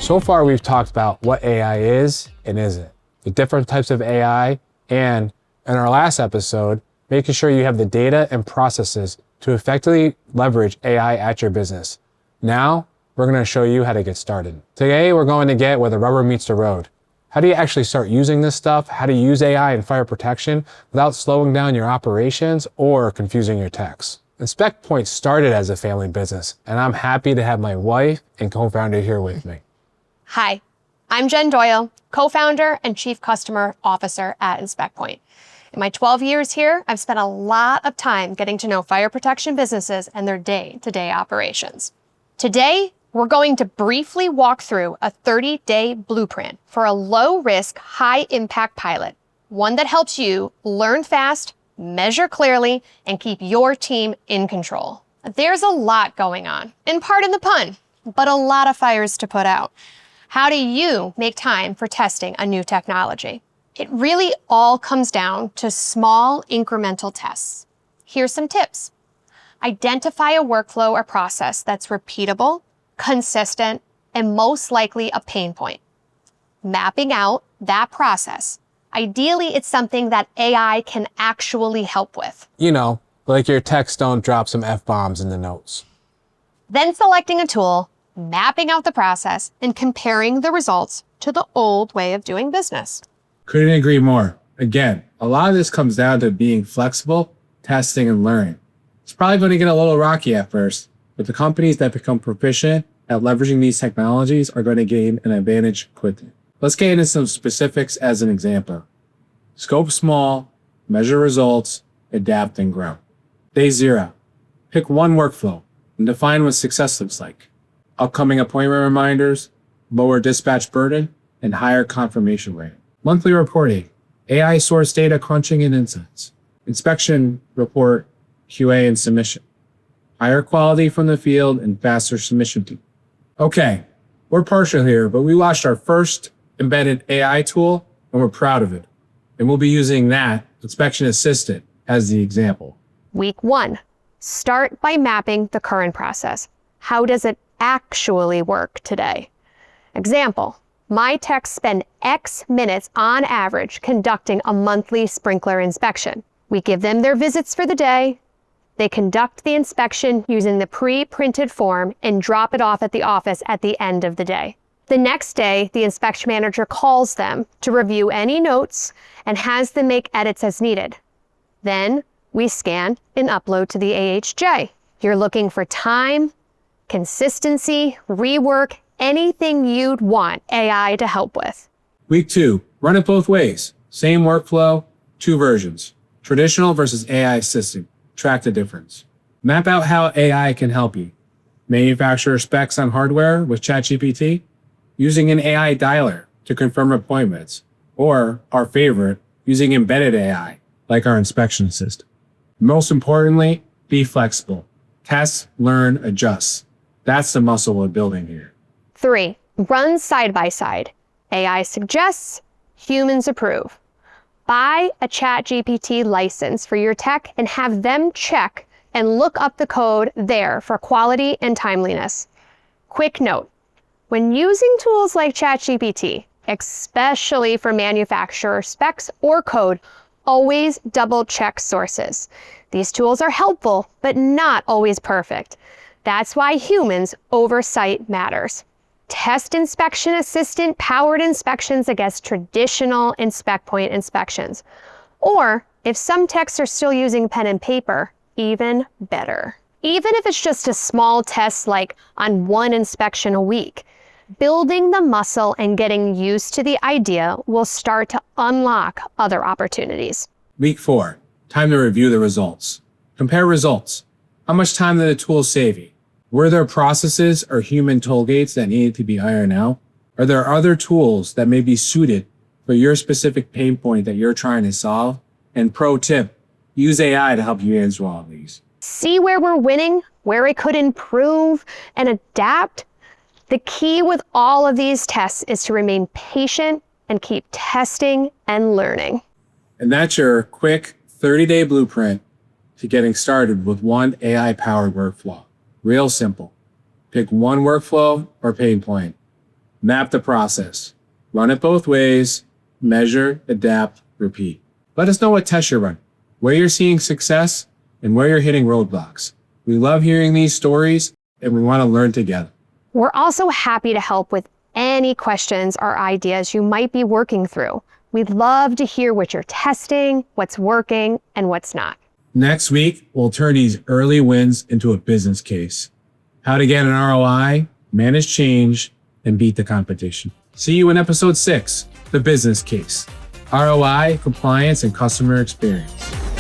So far, we've talked about what AI is and isn't, the different types of AI, and in our last episode, making sure you have the data and processes to effectively leverage AI at your business. Now, we're going to show you how to get started. Today, we're going to get where the rubber meets the road. How do you actually start using this stuff? How to use AI in fire protection without slowing down your operations or confusing your techs? InspectPoint started as a family business, and I'm happy to have my wife and co-founder here with me. Hi, I'm Jenn Doyle, co-founder and chief customer officer at InspectPoint. In my 12 years here, I've spent a lot of time getting to know fire protection businesses and their day-to-day operations. Today, we're going to briefly walk through a 30-day blueprint for a low-risk, high-impact pilot, one that helps you learn fast, measure clearly, and keep your team in control. There's a lot going on, and pardon the pun, but a lot of fires to put out. How do you make time for testing a new technology? It really all comes down to small incremental tests. Here's some tips. Identify a workflow or process that's repeatable, consistent, and most likely a pain point. Mapping out that process. Ideally, it's something that AI can actually help with. You know, like your techs don't drop some F-bombs in the notes. Then selecting a tool, mapping out the process, and comparing the results to the old way of doing business. Couldn't agree more. Again, a lot of this comes down to being flexible, testing, and learning. It's probably going to get a little rocky at first, but the companies that become proficient at leveraging these technologies are going to gain an advantage quickly. Let's get into some specifics as an example. Scope small, measure results, adapt and grow. Day 0. Pick one workflow and define what success looks like. Upcoming appointment reminders, lower dispatch burden, and higher confirmation rate. Monthly reporting, AI source data crunching and insights. Inspection report, QA and submission. Higher quality from the field and faster submission team. Okay, we're partial here, but we launched our first embedded AI tool and we're proud of it. And we'll be using that, Inspection Assistant, as the example. Week 1, start by mapping the current process. How does it actually work today? Example, my techs spend X minutes on average conducting a monthly sprinkler inspection. We give them their visits for the day. They conduct the inspection using the pre-printed form and drop it off at the office at the end of the day. The next day, the inspection manager calls them to review any notes and has them make edits as needed. Then we scan and upload to the AHJ. You're looking for time, consistency, rework, anything you'd want AI to help with. Week 2, run it both ways. Same workflow, 2 versions. Traditional versus AI assistant. Track the difference. Map out how AI can help you. Manufacturer specs on hardware with ChatGPT. Using an AI dialer to confirm appointments. Or, our favorite, using embedded AI, like our inspection assistant. Most importantly, be flexible. Test, learn, adjust. That's the muscle we're building here. 3, run side by side. AI suggests, humans approve. Buy a ChatGPT license for your tech and have them check and look up the code there for quality and timeliness. Quick note, when using tools like ChatGPT, especially for manufacturer specs or code, always double check sources. These tools are helpful, but not always perfect. That's why humans' oversight matters. Test Inspection Assistant powered inspections against traditional InspectPoint inspections. Or, if some techs are still using pen and paper, even better. Even if it's just a small test like on one inspection a week, building the muscle and getting used to the idea will start to unlock other opportunities. Week 4, time to review the results. Compare results. How much time did the tool save you? Were there processes or human toll gates that needed to be ironed out? Are there other tools that may be suited for your specific pain point that you're trying to solve? And pro tip, use AI to help you answer all of these. See where we're winning, where it could improve, and adapt. The key with all of these tests is to remain patient and keep testing and learning. And that's your quick 30-day blueprint to getting started with one AI-powered workflow. Real simple. Pick one workflow or pain point. Map the process. Run it both ways. Measure, adapt, repeat. Let us know what tests you're running, where you're seeing success, and where you're hitting roadblocks. We love hearing these stories, and we want to learn together. We're also happy to help with any questions or ideas you might be working through. We'd love to hear what you're testing, what's working, and what's not. Next week, we'll turn these early wins into a business case. How to get an ROI, manage change, and beat the competition. See you in episode 6, The Business Case. ROI, compliance, and customer experience.